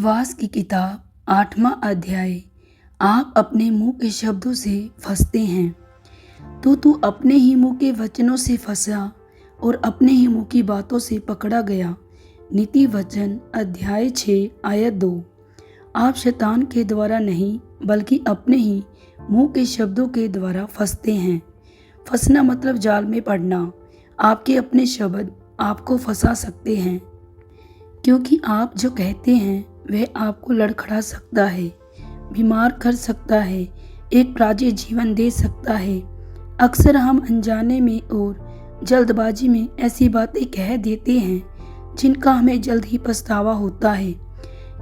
विश्वास की किताब 8वां अध्याय। आप अपने मुंह के शब्दों से फंसते हैं तो तू अपने ही मुंह के वचनों से फंसा और अपने ही मुंह की बातों से पकड़ा गया। नीति वचन अध्याय 6 आयत 2। आप शैतान के द्वारा नहीं बल्कि अपने ही मुंह के शब्दों के द्वारा फंसते हैं। फंसना मतलब जाल में पड़ना। आपके अपने शब्द आपको फंसा सकते हैं, क्योंकि आप जो कहते हैं वह आपको लड़खड़ा सकता है, बीमार कर सकता है, एक पराजित जीवन दे सकता है। अक्सर हम अनजाने में और जल्दबाजी में ऐसी बातें कह देते हैं जिनका हमें जल्द ही पछतावा होता है।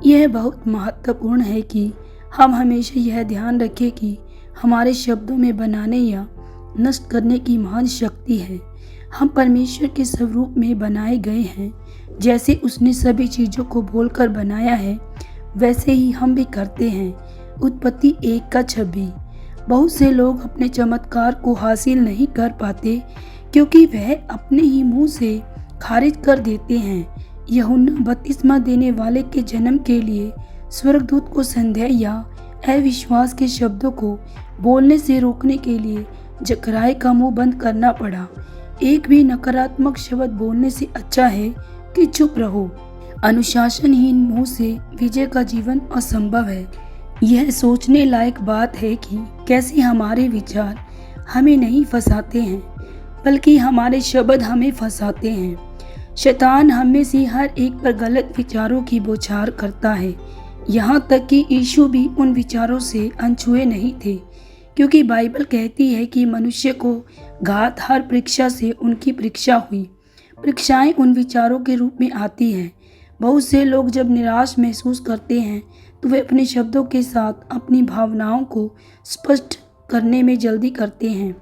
यह बहुत महत्वपूर्ण है कि हम हमेशा यह ध्यान रखें कि हमारे शब्दों में बनाने या नष्ट करने की महान शक्ति है। हम परमेश्वर के स्वरूप में बनाए गए हैं। जैसे उसने सभी चीज़ों को बोलकर बनाया है, वैसे ही हम भी करते हैं। उत्पत्ति 1:26। बहुत से लोग अपने चमत्कार को हासिल नहीं कर पाते क्योंकि वह अपने ही मुंह से खारिज कर देते हैं। यूहन्ना बपतिस्मा देने वाले के जन्म के लिए स्वर्गदूत को संदेह या अविश्वास के शब्दों को बोलने से रोकने के लिए जकराया का मुंह बंद करना पड़ा। एक भी नकारात्मक शब्द बोलने से अच्छा है कि चुप रहो। अनुशासनहीन मुंह से विजय का जीवन असंभव है। यह सोचने लायक बात है कि कैसे हमारे विचार हमें नहीं फंसाते हैं, बल्कि हमारे शब्द हमें फंसाते हैं। शैतान हम में से हर एक पर गलत विचारों की बौछार करता है। यहाँ तक कि यीशु भी उन विचारों से अनछुए नहीं थे, क्योंकि बाइबल कहती है कि मनुष्य को घात हर परीक्षा से उनकी परीक्षा हुई। परीक्षाएं उन विचारों के रूप में आती हैं। बहुत से लोग जब निराश महसूस करते हैं तो वे अपने शब्दों के साथ अपनी भावनाओं को स्पष्ट करने में जल्दी करते हैं।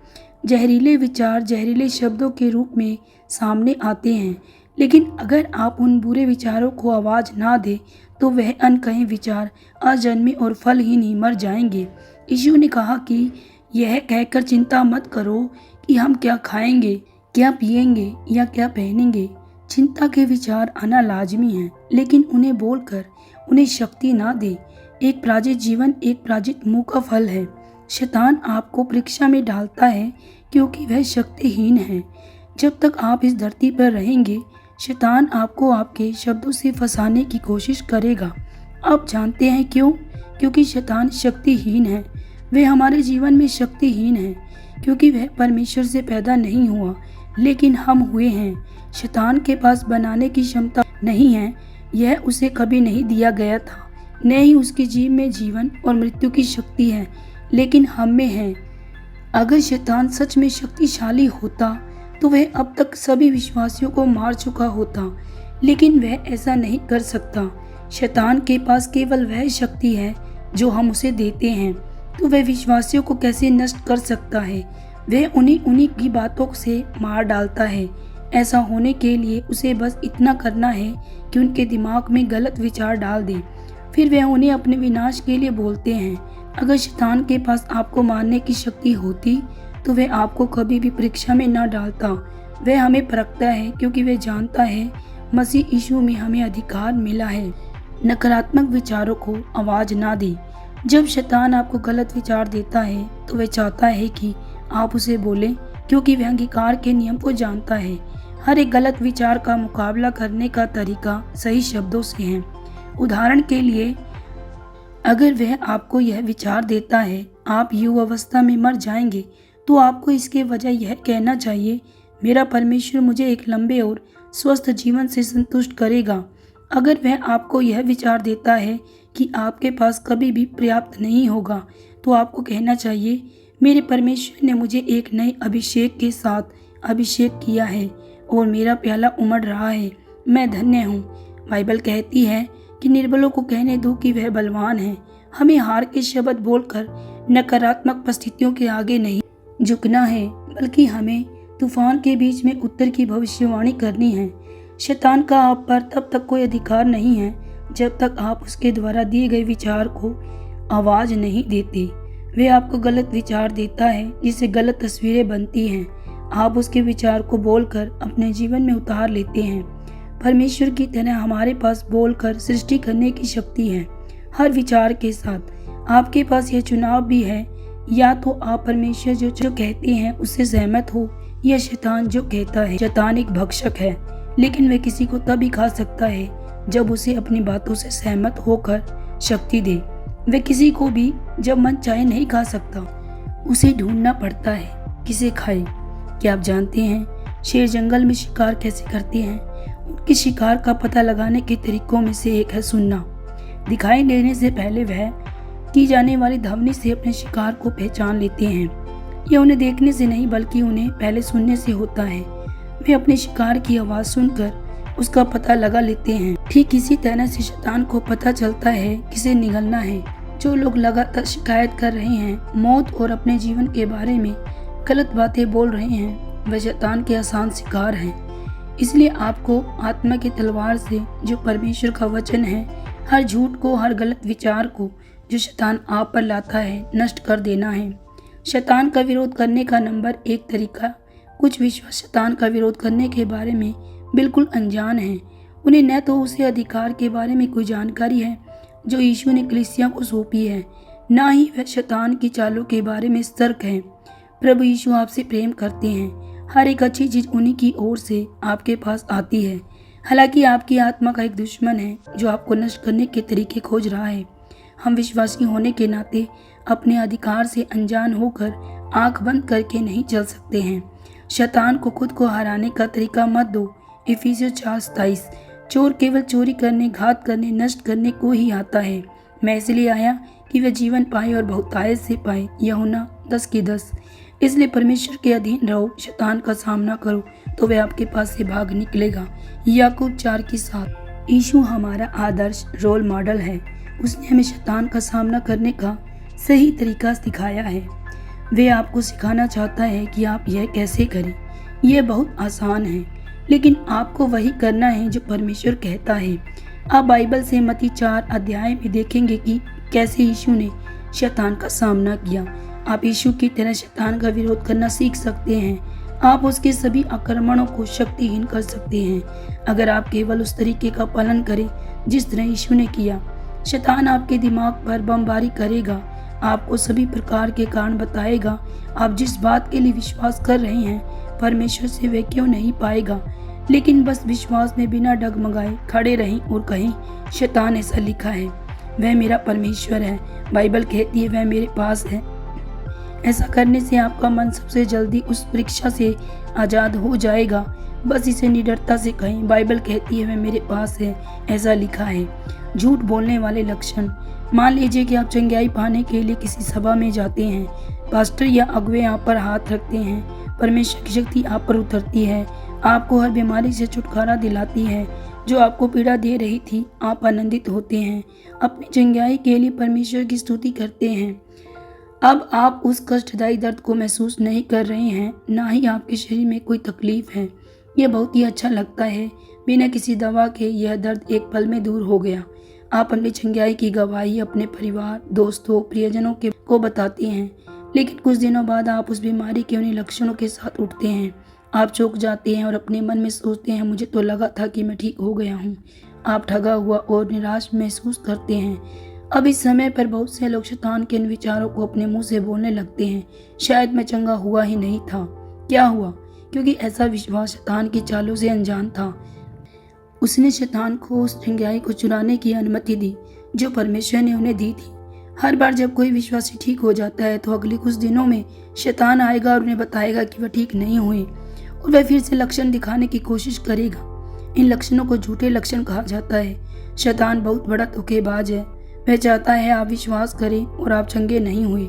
जहरीले विचार जहरीले शब्दों के रूप में सामने आते हैं, लेकिन अगर आप उन बुरे विचारों को आवाज़ ना दें तो वह अनकहे विचार अजन्मे और फलहीन ही मर जाएंगे। यीशु ने कहा कि यह कहकर चिंता मत करो कि हम क्या खाएंगे, क्या पिएंगे या क्या पहनेंगे। चिंता के विचार आना लाजमी है, लेकिन उन्हें बोलकर उन्हें शक्ति ना दे। एक पराजित जीवन एक पराजित मुंह का फल है। शैतान आपको परीक्षा में डालता है क्योंकि वह शक्तिहीन है। जब तक आप इस धरती पर रहेंगे, शैतान आपको आपके शब्दों से फंसाने की कोशिश करेगा। आप जानते हैं क्यों? क्योंकि शैतान शक्तिहीन है। वह हमारे जीवन में शक्तिहीन है क्योंकि वह परमेश्वर से पैदा नहीं हुआ, लेकिन हम हुए हैं। शैतान के पास बनाने की क्षमता नहीं है, यह उसे कभी नहीं दिया गया था। न ही उसकी जीव में जीवन और मृत्यु की शक्ति है, लेकिन हम में है। अगर शैतान सच में शक्तिशाली होता तो वह अब तक सभी विश्वासियों को मार चुका होता, लेकिन वह ऐसा नहीं कर सकता। शैतान के पास केवल वह शक्ति है जो हम उसे देते हैं, तो वह विश्वासियों को कैसे नष्ट कर सकता है? वह उन्हीं की बातों से मार डालता है। ऐसा होने के लिए उसे बस इतना करना है कि उनके दिमाग में गलत विचार डाल दे, फिर वह उन्हें अपने विनाश के लिए बोलते हैं। अगर शैतान के पास आपको मारने की शक्ति होती तो वह आपको कभी भी परीक्षा में न डालता। वह हमें परखता है क्योंकि वह जानता है मसीह यीशु में हमें अधिकार मिला है। नकारात्मक विचारों को आवाज़ ना दें। जब शैतान आपको गलत विचार देता है तो वह चाहता है कि आप उसे बोलें, क्योंकि वह अंगीकार के नियम को जानता है। हर एक गलत विचार का मुकाबला करने का तरीका सही शब्दों से है। उदाहरण के लिए, अगर वह आपको यह विचार देता है आप युवावस्था में मर जाएंगे, तो आपको इसके वजह यह कहना चाहिए, मेरा परमेश्वर मुझे एक लंबे और स्वस्थ जीवन से संतुष्ट करेगा। अगर वह आपको यह विचार देता है कि आपके पास कभी भी पर्याप्त नहीं होगा, तो आपको कहना चाहिए, मेरे परमेश्वर ने मुझे एक नए अभिषेक के साथ अभिषेक किया है और मेरा प्याला उमड़ रहा है। मैं धन्य हूँ। बाइबल कहती है कि निर्बलों को कहने दो कि वह बलवान है। हमें हार के शब्द बोलकर नकारात्मक परिस्थितियों के आगे नहीं झुकना है, बल्कि हमें तूफान के बीच में उत्तर की भविष्यवाणी करनी है। शैतान का आप पर तब तक कोई अधिकार नहीं है जब तक आप उसके द्वारा दिए गए विचार को आवाज़ नहीं देते। वह आपको गलत विचार देता है जिससे गलत तस्वीरें बनती हैं। आप उसके विचार को बोलकर अपने जीवन में उतार लेते हैं। परमेश्वर की तरह हमारे पास बोलकर सृष्टि करने की शक्ति है। हर विचार के साथ आपके पास यह चुनाव भी है, या तो आप परमेश्वर जो कहते हैं उससे सहमत हो, या शैतान जो कहता है। शैतान एक भक्षक है, लेकिन वह किसी को तभी खा सकता है जब उसे अपनी बातों से सहमत होकर शक्ति दे। वह किसी को भी जब मन चाहे नहीं खा सकता, उसे ढूंढना पड़ता है किसे खाए। क्या आप जानते हैं शेर जंगल में शिकार कैसे करते हैं? उनके शिकार का पता लगाने के तरीकों में से एक है सुनना। दिखाई देने से पहले वह की जाने वाली ध्वनि से अपने शिकार को पहचान लेते हैं। यह उन्हें देखने से नहीं बल्कि उन्हें पहले सुनने से होता है। वे अपने शिकार की आवाज़ सुनकर उसका पता लगा लेते हैं। ठीक इसी तरह से शैतान को पता चलता है किसे निगलना है। जो लोग लगातार शिकायत कर रहे हैं, मौत और अपने जीवन के बारे में गलत बातें बोल रहे हैं, वह शैतान के आसान शिकार हैं। इसलिए आपको आत्मा की तलवार से, जो परमेश्वर का वचन है, हर झूठ को, हर गलत विचार को जो शैतान आप पर लाता है, नष्ट कर देना है। शैतान का विरोध करने का नंबर 1 तरीका। कुछ विश्वास शैतान का विरोध करने के बारे में बिल्कुल अनजान हैं। उन्हें न तो उसे अधिकार के बारे में कोई जानकारी है जो यीशु ने कलीसिया को सौंपी है, ना ही वह शैतान की चालों के बारे में सतर्क है। प्रभु यीशु आपसे प्रेम करते हैं। हर एक अच्छी चीज़ उन्हीं की ओर से आपके पास आती है। हालांकि आपकी आत्मा का एक दुश्मन है जो आपको नष्ट करने के तरीके खोज रहा है। हम विश्वासी होने के नाते अपने अधिकार से अनजान होकर आंख बंद करके नहीं चल सकते हैं। शैतान को खुद को हराने का तरीका मत दो। इफिसियों 4:27। चोर केवल चोरी करने, घात करने, नष्ट करने को ही आता है। मैं इसलिए आया कि वह जीवन पाए और बहुतायत से पाए। यूहन्ना 10:10। इसलिए परमेश्वर के अधीन रहो, शैतान का सामना करो तो वह आपके पास से भाग निकलेगा। याकूब 4:7। यीशु हमारा आदर्श रोल मॉडल है। उसने हमें शैतान का सामना करने का सही तरीका सिखाया है। वे आपको सिखाना चाहता है कि आप यह कैसे करें। यह बहुत आसान है, लेकिन आपको वही करना है जो परमेश्वर कहता है। आप बाइबल से मत्ती 4 अध्याय में देखेंगे कि कैसे यीशु ने शैतान का सामना किया। आप यीशु की तरह शैतान का विरोध करना सीख सकते हैं। आप उसके सभी आक्रमणों को शक्तिहीन कर सकते हैं अगर आप केवल उस तरीके का पालन करें जिस तरह यीशु ने किया। शैतान आपके दिमाग पर बमबारी करेगा, आपको सभी प्रकार के कारण बताएगा। आप जिस बात के लिए विश्वास कर रहे हैं परमेश्वर से वे क्यों नहीं पाएगा, लेकिन बस विश्वास में बिना डगमगाए खड़े रहें और कहें, शैतान ऐसा लिखा है, वह मेरा परमेश्वर है। बाइबल कहती है वह मेरे पास है। ऐसा करने से आपका मन सबसे जल्दी उस परीक्षा से आज़ाद हो जाएगा। बस इसे निडरता से कहें, बाइबल कहती है वह मेरे पास है, ऐसा लिखा है। झूठ बोलने वाले लक्षण। मान लीजिए कि आप चंगाई पाने के लिए किसी सभा में जाते हैं। पास्टर या अगुवे आप पर हाथ रखते हैं। परमेश्वर की शक्ति आप पर उतरती है, आपको हर बीमारी से छुटकारा दिलाती है जो आपको पीड़ा दे रही थी। आप आनंदित होते हैं, अपनी चंगाई के लिए परमेश्वर की स्तुति करते हैं। अब आप उस कष्टदायी दर्द को महसूस नहीं कर रहे हैं, ना ही आपके शरीर में कोई तकलीफ है। यह बहुत ही अच्छा लगता है। बिना किसी दवा के यह दर्द एक पल में दूर हो गया। आप अपनी चंगाई की गवाही अपने परिवार, दोस्तों, प्रियजनों को बताते हैं, लेकिन कुछ दिनों बाद आप उस बीमारी के उन्हीं लक्षणों के साथ उठते हैं। आप चौंक जाते हैं और अपने मन में सोचते हैं, मुझे तो लगा था कि मैं ठीक हो गया हूँ। आप ठगा हुआ और निराश महसूस करते हैं। अब इस समय पर बहुत से लोग शैतान के इन विचारों को अपने मुंह से बोलने लगते हैं, शायद मैं चंगा हुआ ही नहीं था। क्या हुआ? क्योंकि ऐसा विश्वास शैतान की चालों से अनजान था। उसने शैतान को उस चंगाई को चुराने की अनुमति दी जो परमेश्वर ने उन्हें दी थी। हर बार जब कोई विश्वासी ठीक हो जाता है तो अगले कुछ दिनों में शैतान आएगा और उन्हें बताएगा कि वह ठीक नहीं हुए, और वह फिर से लक्षण दिखाने की कोशिश करेगा। इन लक्षणों को झूठे लक्षण कहा जाता है। शैतान बहुत बड़ा धोखेबाज है। वह चाहता है आप विश्वास करें और आप चंगे नहीं हुए।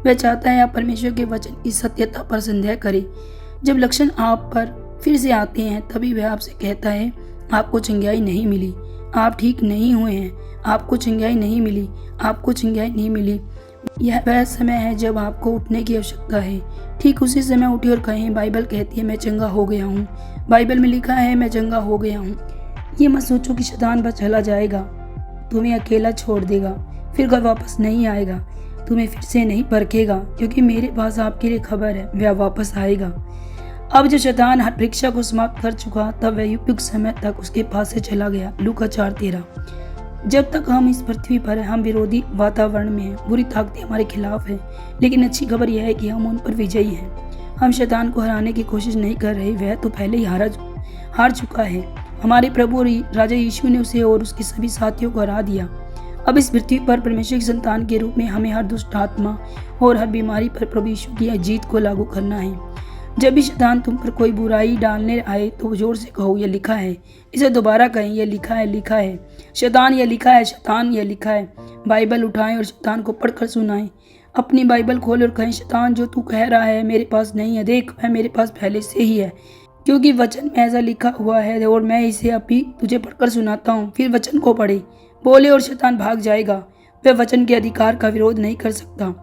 वह चाहता है आप परमेश्वर के वचन की सत्यता पर संदेह करें। जब लक्षण आप पर फिर से आते हैं तभी वह आपसे कहता है, आपको चंगाई नहीं मिली, आप ठीक नहीं हुए हैं, आपको चंगाई नहीं मिली, आपको चंगाई नहीं मिली। यह वह समय है जब आपको उठने की आवश्यकता है। ठीक उसी समय उठिए और कहें, बाइबल कहती है मैं चंगा हो गया हूँ, बाइबल में लिखा है मैं चंगा हो गया हूँ। ये मत सोचो कि शैतान बस चला जाएगा, तुम्हें अकेला छोड़ देगा, फिर कभी वापस नहीं आएगा, तुम्हें फिर से नहीं परखेगा, क्योंकि मेरे पास आपके लिए खबर है, वह वापस आएगा। अब जब शैतान हर परीक्षा को समाप्त कर चुका तब वह उपयुक्त समय तक उसके पास से चला गया। लूका 4:13। जब तक हम इस पृथ्वी पर हैं, हम विरोधी वातावरण में हैं, बुरी ताकतें हमारे खिलाफ हैं, लेकिन अच्छी खबर यह है कि हम उन पर विजयी हैं। हम शैतान को हराने की कोशिश नहीं कर रहे, वह तो पहले ही हार चुका है। हमारे प्रभु और राजा यीशु ने उसे और उसके सभी साथियों को हरा दिया। अब इस पृथ्वी पर परमेश्वर की संतान के रूप में हमें हर दुष्ट आत्मा और हर बीमारी पर प्रभु यीशु की जीत को लागू करना है। जब भी शैतान तुम पर कोई बुराई डालने आए तो जोर से कहो, यह लिखा है। इसे दोबारा कहें, यह लिखा है, लिखा है। शैतान यह लिखा है, शैतान यह लिखा है। बाइबल उठाएं और शैतान को पढ़कर सुनाएं। अपनी बाइबल खोलें और कहें, शैतान जो तू कह रहा है मेरे पास नहीं है, देख वह मेरे पास पहले से ही है, क्योंकि वचन में ऐसा लिखा हुआ है और मैं इसे अभी तुझे पढ़कर सुनाता हूँ। फिर वचन को पढ़े, बोले और शैतान भाग जाएगा। वह वचन के अधिकार का विरोध नहीं कर सकता।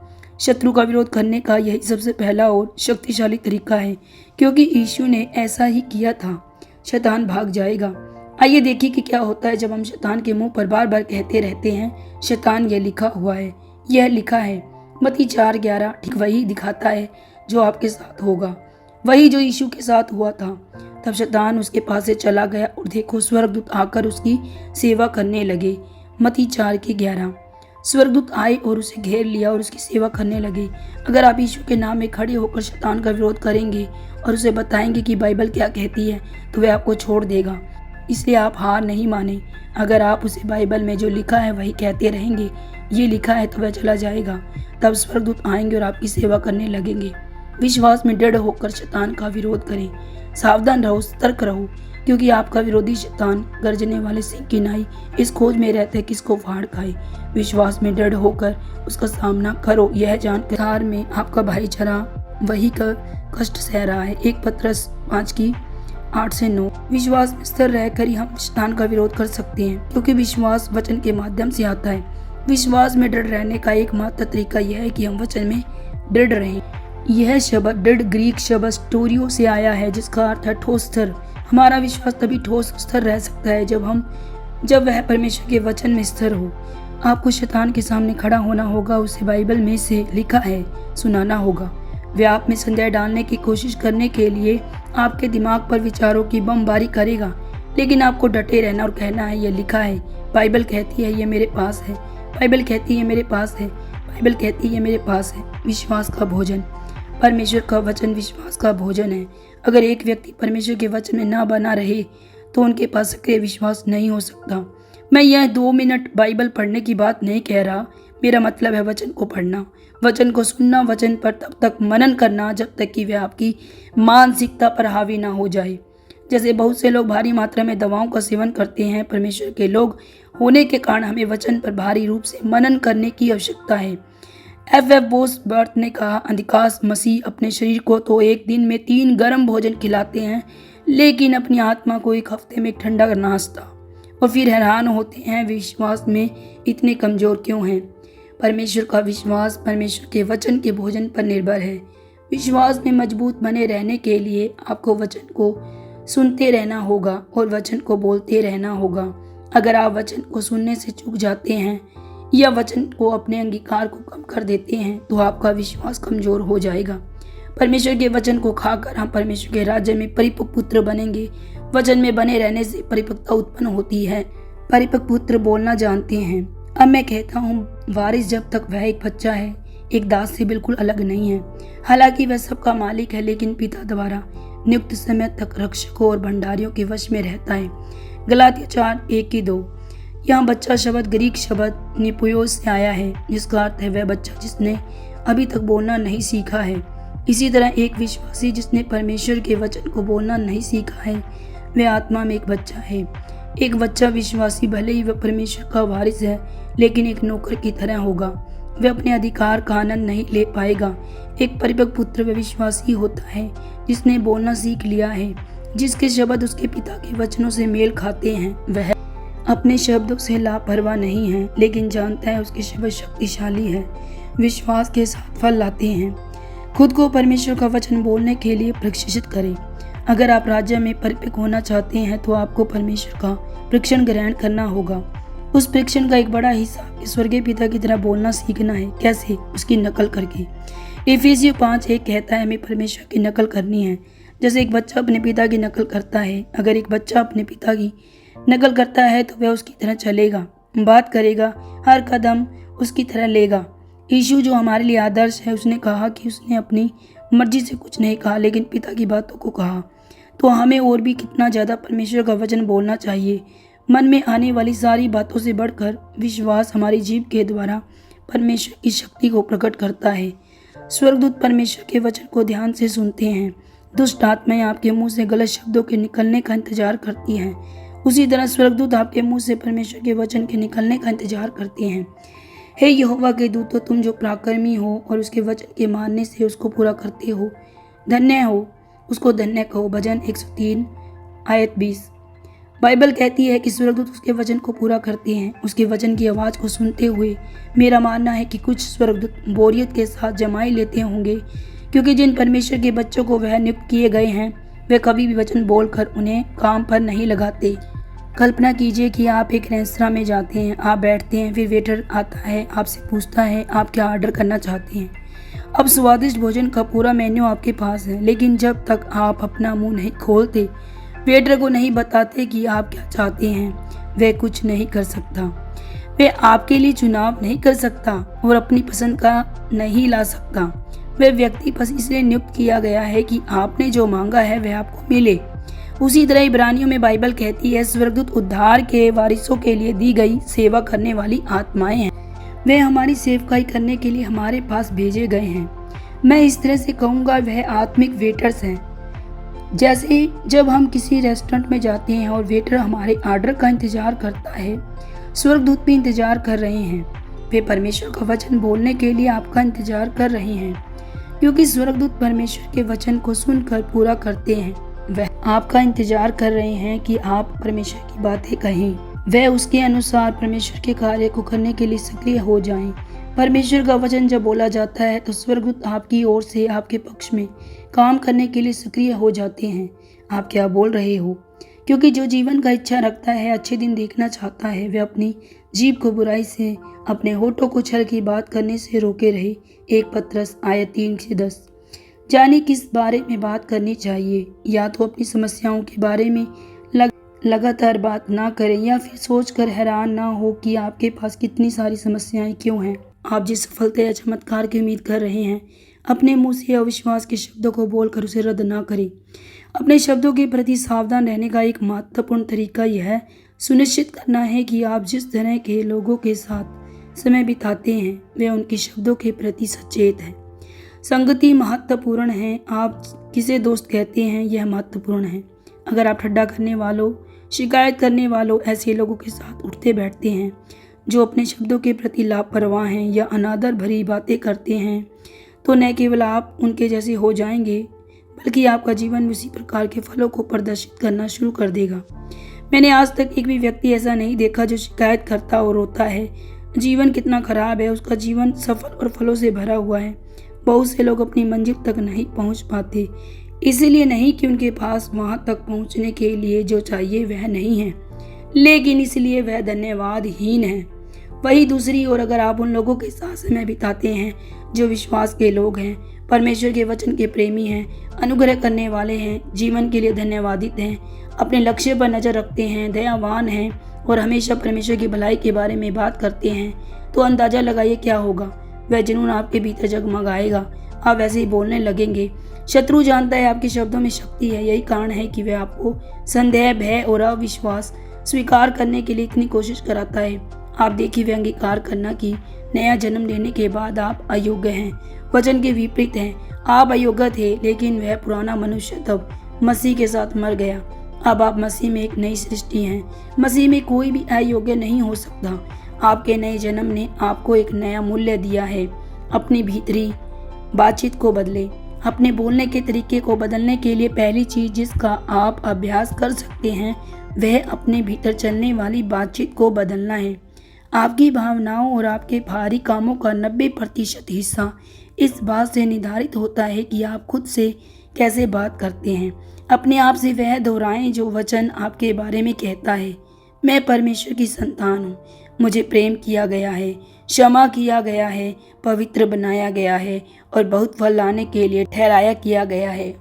शत्रु का विरोध करने का यही सबसे पहला और शक्तिशाली तरीका है, क्योंकि यीशु ने ऐसा ही किया था। शैतान भाग जाएगा। आइए देखिए कि क्या होता है जब हम शैतान के मुंह पर बार बार कहते रहते हैं, शैतान यह लिखा हुआ है, यह लिखा है। मत्ती 4:11 ठीक वही दिखाता है जो आपके साथ होगा, वही जो यीशु के साथ हुआ था। तब शैतान उसके पास से चला गया और देखो स्वर्गदूत आकर उसकी सेवा करने लगे। मत्ती 4:11। स्वर्गदूत आए और उसे घेर लिया और उसकी सेवा करने लगे। अगर आप यीशु के नाम में खड़े होकर शैतान का विरोध करेंगे और उसे बताएंगे कि बाइबल क्या कहती है, तो वह आपको छोड़ देगा। इसलिए आप हार नहीं माने। अगर आप उसे बाइबल में जो लिखा है वही कहते रहेंगे, ये लिखा है, तो वह चला जाएगा। तब स्वर्गदूत आएंगे और आपकी सेवा करने लगेंगे। विश्वास में दृढ़ होकर शैतान का विरोध करें। सावधान रहो, सतर्क रहो, क्योंकि आपका विरोधी शैतान गर्जने वाले सिंह की नाई इस खोज में रहते किसको फाड़ खाए। विश्वास में दृढ़ होकर उसका सामना करो, यह जानकर हार में आपका भाईचारा वही का कष्ट सह रहा है। 1 पतरस 5:8-9। विश्वास में स्थिर रहकर ही हम शैतान का विरोध कर सकते हैं, क्योंकि विश्वास वचन के माध्यम से आता है। विश्वास में दृढ़ रहने का एकमात्र तरीका यह है कि हम वचन में दृढ़ रहें। यह शब्द दृढ़ ग्रीक शब्द स्टोरियो से आया है, जिसका अर्थ है ठोस, स्थिर। हमारा विश्वास तभी ठोस स्थिर रह सकता है जब वह परमेश्वर के वचन में स्थिर हो। आपको शैतान के सामने खड़ा होना होगा, उसे बाइबल में से लिखा है सुनाना होगा। वह आप में संदेह डालने की कोशिश करने के लिए आपके दिमाग पर विचारों की बमबारी करेगा, लेकिन आपको डटे रहना और कहना है, यह लिखा है, बाइबल कहती है, यह मेरे पास है, बाइबल कहती है मेरे पास है, बाइबल कहती है मेरे पास है। विश्वास का भोजन। परमेश्वर का वचन विश्वास का भोजन है। अगर एक व्यक्ति परमेश्वर के वचन में ना बना रहे तो उनके पास सक्रिय विश्वास नहीं हो सकता। मैं यह 2 मिनट बाइबल पढ़ने की बात नहीं कह रहा। मेरा मतलब है वचन को पढ़ना, वचन को सुनना, वचन पर तब तक मनन करना जब तक कि वह आपकी मानसिकता पर हावी ना हो जाए। जैसे बहुत से लोग भारी मात्रा में दवाओं का सेवन करते हैं, परमेश्वर के लोग होने के कारण हमें वचन पर भारी रूप से मनन करने की आवश्यकता है। F.F. बोसवर्थ ने कहा, अधिकांश मसीह अपने शरीर को तो एक दिन में 3 गर्म भोजन खिलाते हैं, लेकिन अपनी आत्मा को एक हफ्ते में एक ठंडा नाश्ता, और फिर हैरान होते हैं विश्वास में इतने कमज़ोर क्यों हैं। परमेश्वर का विश्वास परमेश्वर के वचन के भोजन पर निर्भर है। विश्वास में मजबूत बने रहने के लिए आपको वचन को सुनते रहना होगा और वचन को बोलते रहना होगा। अगर आप वचन को सुनने से चूक जाते हैं या वचन को अपने अंगीकार को कम कर देते हैं तो आपका विश्वास कमजोर हो जाएगा। परमेश्वर के वचन को खाकर हम परमेश्वर के राज्य में परिपक्व पुत्र बनेंगे। वचन में बने रहने से परिपक्वता उत्पन्न होती है। परिपक्व पुत्र बोलना जानते हैं। अब मैं कहता हूँ, वारिस जब तक वह एक बच्चा है, एक दास से बिल्कुल अलग नहीं है। हालांकि वह सबका मालिक है, लेकिन पिता द्वारा नियुक्त समय तक रक्षकों और भंडारियों के वश में रहता है। गलातिया 4:1-2। यहाँ बच्चा शब्द ग्रीक शब्द निपुयोस से आया है, जिसका अर्थ है वह बच्चा जिसने अभी तक बोलना नहीं सीखा है। इसी तरह एक विश्वासी जिसने परमेश्वर के वचन को बोलना नहीं सीखा है, वह आत्मा में एक बच्चा है। एक बच्चा विश्वासी भले ही वह परमेश्वर का वारिस है, लेकिन एक नौकर की तरह होगा। वह अपने अधिकार का आनंद नहीं ले पाएगा। एक परिपक्व पुत्र वह विश्वासी होता है जिसने बोलना सीख लिया है, जिसके शब्द उसके पिता के वचनों से मेल खाते हैं। वह अपने शब्दों से लापरवाह नहीं है, लेकिन जानता है उसके शब्द शक्तिशाली है, विश्वास के साथ फल लाते हैं। खुद को परमेश्वर का वचन बोलने के लिए प्रशिक्षित करें। अगर आप राज्य में परिपक्व होना चाहते हैं तो आपको परमेश्वर का परीक्षण ग्रहण करना होगा। उस परीक्षण का एक बड़ा हिस्सा स्वर्गीय पिता की तरह बोलना सीखना है। कैसे? उसकी नकल करके। इफिसियों 5:1 कहता है, हमें परमेश्वर की नकल करनी है जैसे एक बच्चा अपने पिता की नकल करता है। अगर एक बच्चा अपने पिता की नकल करता है तो वह उसकी तरह चलेगा, बात करेगा, हर कदम उसकी तरह लेगा। यीशु जो हमारे लिए आदर्श है, उसने कहा कि उसने अपनी मर्जी से कुछ नहीं कहा लेकिन पिता की बातों को कहा। तो हमें और भी कितना ज़्यादा परमेश्वर का वचन बोलना चाहिए। मन में आने वाली सारी बातों से बढ़कर विश्वास हमारी जीभ के द्वारा परमेश्वर की शक्ति को प्रकट करता है। स्वर्गदूत परमेश्वर के वचन को ध्यान से सुनते हैं। दुष्ट आत्माएं आपके मुंह से गलत शब्दों के निकलने का इंतजार करती हैं। उसी तरह स्वर्गदूत आपके मुंह से परमेश्वर के वचन के निकलने का इंतजार करते हैं। हे यहोवा के दूतों, तुम जो पराक्रमी हो और उसके वचन के मानने से उसको पूरा करते हो, धन्य हो, उसको धन्य कहो। भजन 103 आयत 20। बाइबल कहती है कि स्वर्गदूत उसके वचन को पूरा करते हैं। उसके वचन की आवाज़ को सुनते हुए मेरा मानना है कि कुछ स्वर्गदूत बोरियत के साथ जमाई लेते होंगे, क्योंकि जिन परमेश्वर के बच्चों को वह नियुक्त किए गए हैं वे कभी भी वचन बोलकर उन्हें काम पर नहीं लगाते। कल्पना कीजिए कि आप एक रेस्तरां में जाते हैं, आप बैठते हैं, फिर वेटर आता है, आपसे पूछता है आप क्या ऑर्डर करना चाहते हैं। अब स्वादिष्ट भोजन का पूरा मेन्यू आपके पास है, लेकिन जब तक आप अपना मुंह नहीं खोलते, वेटर को नहीं बताते कि आप क्या चाहते हैं, वह कुछ नहीं कर सकता। वह आपके लिए चुनाव नहीं कर सकता और अपनी पसंद का नहीं ला सकता। वह व्यक्ति बस इसलिए नियुक्त किया गया है कि आपने जो मांगा है वह आपको मिले। उसी तरह इब्रानियों में बाइबल कहती है स्वर्गदूत उद्धार के वारिसों के लिए दी गई सेवा करने वाली आत्माएं हैं। वे हमारी सेवकाई करने के लिए हमारे पास भेजे गए हैं। मैं इस तरह से कहूँगा वह आत्मिक वेटर्स हैं। जैसे जब हम किसी रेस्टोरेंट में जाते हैं और वेटर हमारे ऑर्डर का इंतजार करता है, स्वर्गदूत भी इंतजार कर रहे हैं। वे परमेश्वर का वचन बोलने के लिए आपका इंतजार कर रहे हैं, क्योंकि स्वर्गदूत परमेश्वर के वचन को सुनकर पूरा करते हैं। वह आपका इंतजार कर रहे हैं कि आप परमेश्वर की बातें कहें, वह उसके अनुसार परमेश्वर के कार्य को करने के लिए सक्रिय हो जाएं। परमेश्वर का वचन जब बोला जाता है तो स्वर्गदूत आपकी ओर से आपके पक्ष में काम करने के लिए सक्रिय हो जाते हैं। आप क्या बोल रहे हो? क्योंकि जो जीवन का इच्छा रखता है, अच्छे दिन देखना चाहता है, वह अपनी जीभ को बुराई से, अपने होठों को छल की बात करने से रोके रहे। 1 पतरस आयत 3 से 10। जाने किस बारे में बात करनी चाहिए। या तो अपनी समस्याओं के बारे में लगातार बात ना करें, या फिर सोचकर हैरान ना हो कि आपके पास कितनी सारी समस्याएं क्यों हैं। आप जिस सफलता या चमत्कार की उम्मीद कर रहे हैं, अपने मुंह से अविश्वास के शब्दों को बोलकर उसे रद्द ना करें। अपने शब्दों के प्रति सावधान रहने का एक महत्वपूर्ण तरीका यह सुनिश्चित करना है कि आप जिस तरह के लोगों के साथ समय बिताते हैं वे उनके शब्दों के प्रति सचेत हैं। संगति महत्वपूर्ण है। आप किसे दोस्त कहते हैं यह महत्वपूर्ण है। अगर आप ठट्ठा करने वालों, शिकायत करने वालों, ऐसे लोगों के साथ उठते बैठते हैं जो अपने शब्दों के प्रति लापरवाह हैं या अनादर भरी बातें करते हैं, तो न केवल आप उनके जैसे हो जाएंगे, बल्कि आपका जीवन उसी प्रकार के फलों को प्रदर्शित करना शुरू कर देगा। मैंने आज तक एक भी व्यक्ति ऐसा नहीं देखा जो शिकायत करता और रोता है जीवन कितना खराब है, उसका जीवन सफल और फलों से भरा हुआ है। बहुत से लोग अपनी मंजिल तक नहीं पहुंच पाते, इसीलिए नहीं कि उनके पास वहां तक पहुंचने के लिए जो चाहिए वह नहीं है, लेकिन इसलिए वह धन्यवादहीन है। वही दूसरी ओर अगर आप उन लोगों के साथ समय बिताते हैं जो विश्वास के लोग हैं, परमेश्वर के वचन के प्रेमी हैं, अनुग्रह करने वाले हैं, जीवन के लिए धन्यवादित हैं, अपने लक्ष्य पर नजर रखते हैं, दयावान हैं और हमेशा परमेश्वर की भलाई के बारे में बात करते हैं, तो अंदाजा लगाइए क्या होगा। वह जुनून आपके भीतर जगमगाएगा, आप वैसे ही बोलने लगेंगे। शत्रु जानता है आपके शब्दों में शक्ति है, यही कारण है कि वह आपको संदेह, भय और अविश्वास स्वीकार करने के लिए इतनी कोशिश कराता है। आप देखिए वह अंगीकार करना कि नया जन्म लेने के बाद आप अयोग्य हैं, वचन के विपरीत हैं। आप अयोग्य थे, लेकिन वह पुराना मनुष्य तब मसीह के साथ मर गया। अब आप मसीह में एक नई सृष्टि हैं। मसीह में कोई भी अयोग्य नहीं हो सकता। आपके नए जन्म ने आपको एक नया मूल्य दिया है। अपनी भीतरी बातचीत को बदले। अपने बोलने के तरीके को बदलने के लिए पहली चीज जिसका आप अभ्यास कर सकते हैं वह अपने भीतर चलने वाली बातचीत को बदलना है। आपकी भावनाओं और आपके बाहरी कामों का 90% हिस्सा इस बात से निर्धारित होता है कि आप खुद से कैसे बात करते हैं। अपने आप से वह दोहराएं जो वचन आपके बारे में कहता है, मैं परमेश्वर की संतान हूँ, मुझे प्रेम किया गया है, क्षमा किया गया है, पवित्र बनाया गया है और बहुत फल लाने के लिए ठहराया किया गया है।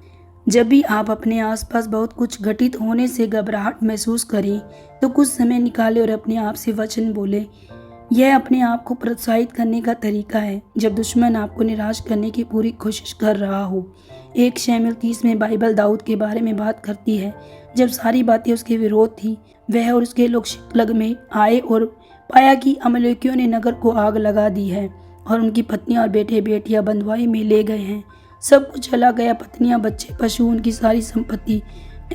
जब भी आप अपने आसपास बहुत कुछ घटित होने से घबराहट महसूस करें तो कुछ समय निकालें और अपने आप से वचन बोलें। यह अपने आप को प्रोत्साहित करने का तरीका है जब दुश्मन आपको निराश करने की पूरी कोशिश कर रहा हो। 1 शमूएल 30 में बाइबल दाऊद के बारे में बात करती है। जब सारी बातें उसके विरोध थी, वह और उसके लोग शिकलग में आए और पाया कि अमलेकियों ने नगर को आग लगा दी है और उनकी पत्नियां और बेटे बेटियां बंधुआई में ले गए हैं। सब कुछ चला गया, पत्नियां, बच्चे, पशु, उनकी सारी संपत्ति।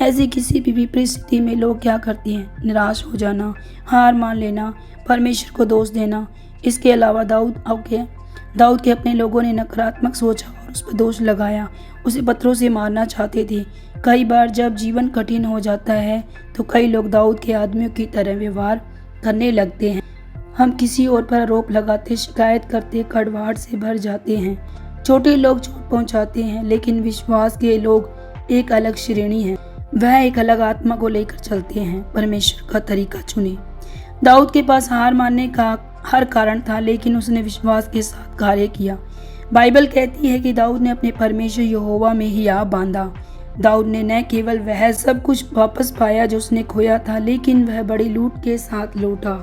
ऐसी किसी भी विपरीत स्थिति में लोग क्या करते हैं? निराश हो जाना, हार मान लेना, परमेश्वर को दोष देना। इसके अलावा दाऊद के अपने लोगों ने नकारात्मक सोचा और उस पर दोष लगाया, उसे पत्थरों से मारना चाहते थे। कई बार जब जीवन कठिन हो जाता है तो कई लोग दाऊद के आदमियों की तरह व्यवहार करने लगते हैं। हम किसी और पर आरोप लगाते, शिकायत करते, कड़वाहट से भर जाते हैं। छोटे लोग चोट पहुंचाते हैं, लेकिन विश्वास के लोग एक अलग श्रेणी है। वह एक अलग आत्मा को लेकर चलते हैं। परमेश्वर का तरीका चुने। दाऊद के पास हार मानने का हर कारण था, लेकिन उसने विश्वास के साथ कार्य किया। बाइबल कहती है कि दाऊद ने अपने परमेश्वर यहोवा में ही आप बांधा। दाऊद ने न केवल वह सब कुछ वापस पाया जो उसने खोया था, लेकिन वह बड़ी लूट के साथ लौटा।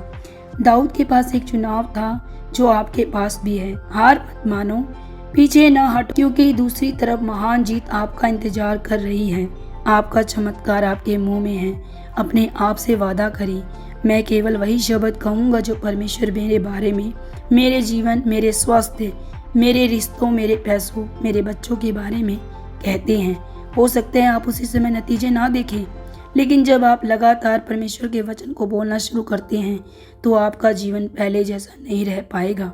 दाऊद के पास एक चुनाव था जो आपके पास भी है। हार मत मानो, पीछे न हट, क्योंकि दूसरी तरफ महान जीत आपका इंतजार कर रही है। आपका चमत्कार आपके मुंह में है। अपने आप से वादा करें, मैं केवल वही शब्द कहूँगा जो परमेश्वर मेरे बारे में, मेरे जीवन, मेरे स्वास्थ्य, मेरे रिश्तों, मेरे पैसों, मेरे बच्चों के बारे में कहते हैं। हो सकता है आप उसी समय नतीजे ना देखें, लेकिन जब आप लगातार परमेश्वर के वचन को बोलना शुरू करते हैं तो आपका जीवन पहले जैसा नहीं रह पाएगा।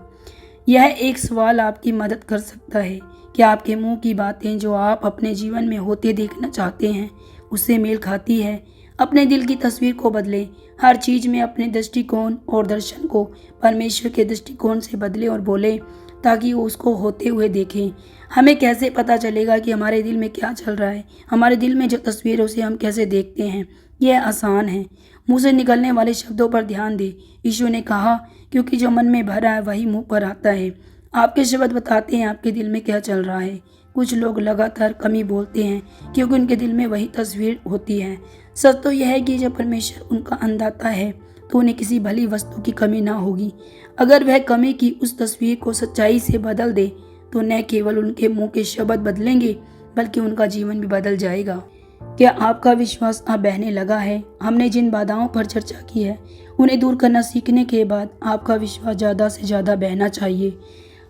यह एक सवाल आपकी मदद कर सकता है। क्या आपके मुंह की बातें जो आप अपने जीवन में होते देखना चाहते हैं उससे मेल खाती है? अपने दिल की तस्वीर को बदलें। हर चीज़ में अपने दृष्टिकोण और दर्शन को परमेश्वर के दृष्टिकोण से बदलें और बोलें, ताकि वो उसको होते हुए देखें। हमें कैसे पता चलेगा कि हमारे दिल में क्या चल रहा है? हमारे दिल में जो तस्वीर है उसे हम कैसे देखते हैं? यह आसान है। मुंह से निकलने वाले शब्दों पर ध्यान दें। यीशु ने कहा, क्योंकि जो मन में भरा है वही मुंह पर आता है। आपके शब्द बताते हैं आपके दिल में क्या चल रहा है। कुछ लोग लगातार कमी बोलते हैं क्योंकि उनके दिल में वही तस्वीर होती है। सच तो यह है कि जब परमेश्वर उनका अंदाता है तो उन्हें किसी भली वस्तु की कमी ना होगी। अगर वह कमी की उस तस्वीर को सच्चाई से बदल दे तो न केवल उनके मुंह के शब्द बदलेंगे बल्कि उनका जीवन भी बदल जाएगा। क्या आपका विश्वास अब बहने लगा है? हमने जिन बाधाओं पर चर्चा की है उन्हें दूर करना सीखने के बाद आपका विश्वास ज़्यादा से ज़्यादा बहना चाहिए।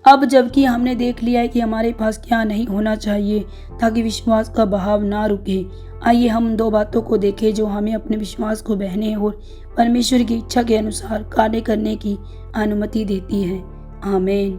अब जबकि हमने देख लिया है कि हमारे पास क्या नहीं होना चाहिए ताकि विश्वास का बहाव ना रुके, आइए हम 2 बातों को देखें जो हमें अपने विश्वास को बहने और परमेश्वर की इच्छा के अनुसार कार्य करने की अनुमति देती है। आमीन।